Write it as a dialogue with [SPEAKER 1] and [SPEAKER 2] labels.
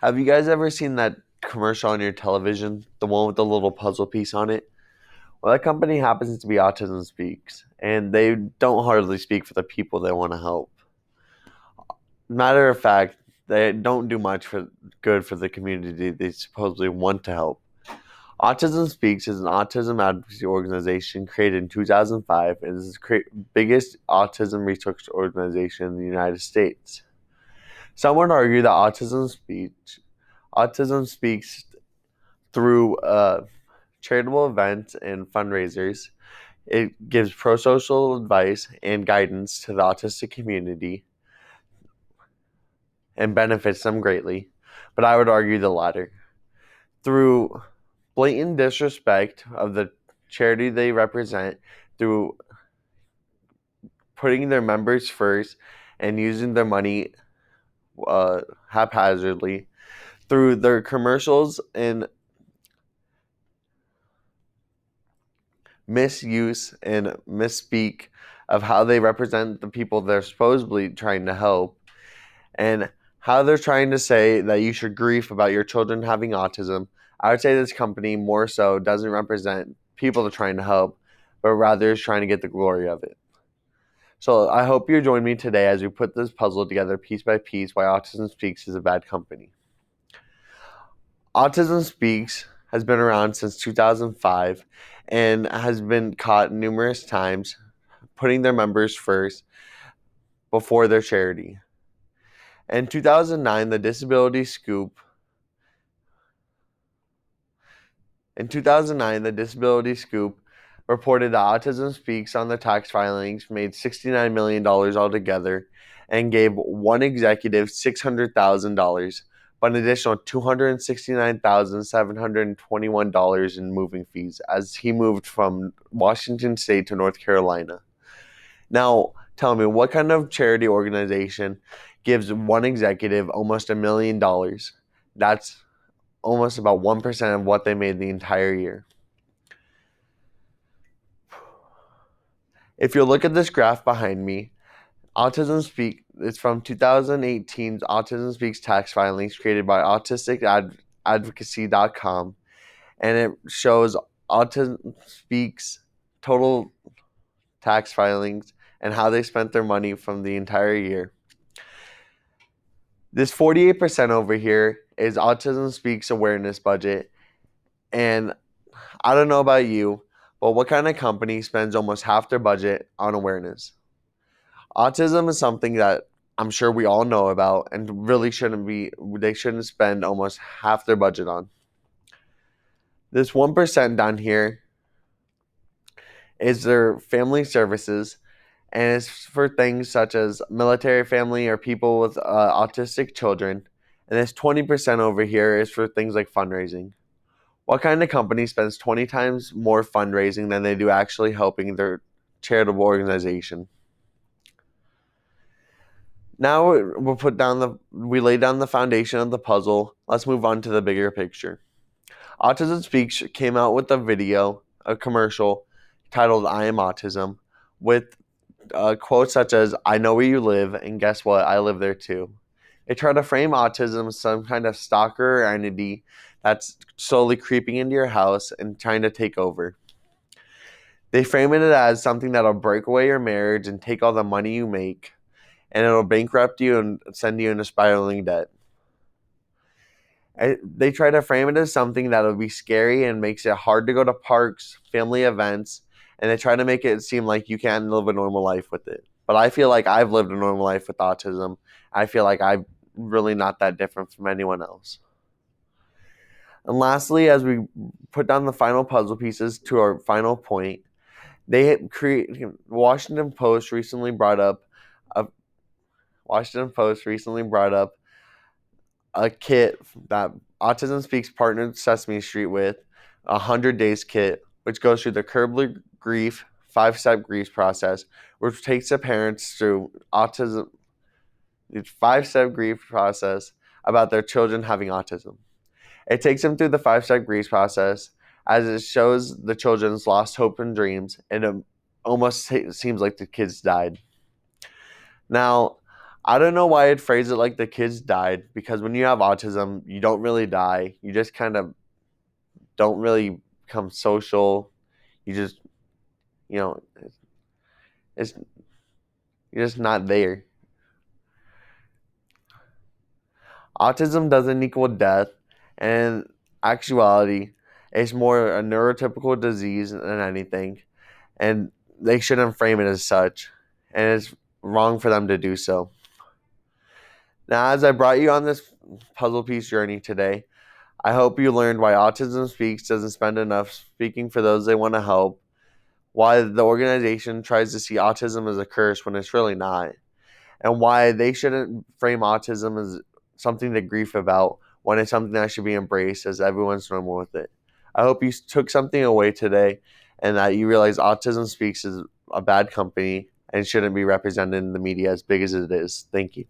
[SPEAKER 1] Have you guys ever seen that commercial on your television? The one with the little puzzle piece on it? Well, that company happens to be Autism Speaks, and they don't hardly speak for the people they want to help. Matter of fact, they don't do much for good for the community they supposedly want to help. Autism Speaks is an autism advocacy organization created in 2005 and is the biggest autism research organization in the United States. Some would argue that autism speaks through charitable events and fundraisers. It gives pro-social advice and guidance to the autistic community and benefits them greatly, but I would argue the latter. Through blatant disrespect of the charity they represent, through putting their members first and using their money haphazardly, through their commercials and misuse and misspeak of how they represent the people they're supposedly trying to help, and how they're trying to say that you should grieve about your children having autism. I would say this company more so doesn't represent people they're trying to help, but rather is trying to get the glory of it. So I hope you join me today as we put this puzzle together piece by piece why Autism Speaks is a bad company. Autism Speaks has been around since 2005 and has been caught numerous times putting their members first before their charity. In 2009, the Disability Scoop reported that Autism Speaks on the tax filings made $69 million altogether and gave one executive $600,000, but an additional $269,721 in moving fees as he moved from Washington State to North Carolina. Now, tell me, what kind of charity organization gives one executive almost $1 million? That's almost about 1% of what they made the entire year. If you look at this graph behind me, Autism Speak is from 2018's Autism Speaks tax filings created by autisticadvocacy.com, and it shows Autism Speaks total tax filings and how they spent their money from the entire year. This 48% over here is Autism Speaks awareness budget, and I don't know about you, but what kind of company spends almost half their budget on awareness? Autism is something that I'm sure we all know about and really they shouldn't spend almost half their budget on. This 1% down here is their family services, and it's for things such as military family or people with autistic children. And this 20% over here is for things like fundraising. What kind of company spends 20 times more fundraising than they do actually helping their charitable organization? Now we lay down the foundation of the puzzle. Let's move on to the bigger picture. Autism Speaks came out with a commercial titled "I Am Autism," with quotes such as "I know where you live, and guess what? I live there too." They try to frame autism as some kind of stalker entity that's slowly creeping into your house and trying to take over. They frame it as something that'll break away your marriage and take all the money you make, and it'll bankrupt you and send you into spiraling debt. They try to frame it as something that'll be scary and makes it hard to go to parks, family events, and they try to make it seem like you can't live a normal life with it. But I feel like I've lived a normal life with autism. I feel like I'm really not that different from anyone else. And lastly, as we put down the final puzzle pieces to our final point, Washington Post recently brought up a kit that Autism Speaks partnered Sesame Street with, a 100 Days kit, which goes through the Curb Grief 5-step grief process, which takes the parents through autism, the 5-step grief process about their children having autism. It takes them through the 5-step grief process as it shows the children's lost hope and dreams, and it almost seems like the kids died. Now, I don't know why I'd phrase it like the kids died, because when you have autism, you don't really die. You just kind of don't really become social. You just, you know, it's you're just not there. Autism doesn't equal death, and in actuality, it's more a neurotypical disease than anything, and they shouldn't frame it as such, and it's wrong for them to do so. Now, as I brought you on this puzzle piece journey today, I hope you learned why Autism Speaks doesn't spend enough speaking for those they want to help, why the organization tries to see autism as a curse when it's really not, and why they shouldn't frame autism as something to grieve about when it's something that should be embraced as everyone's normal with it. I hope you took something away today and that you realize Autism Speaks is a bad company and shouldn't be represented in the media as big as it is. Thank you.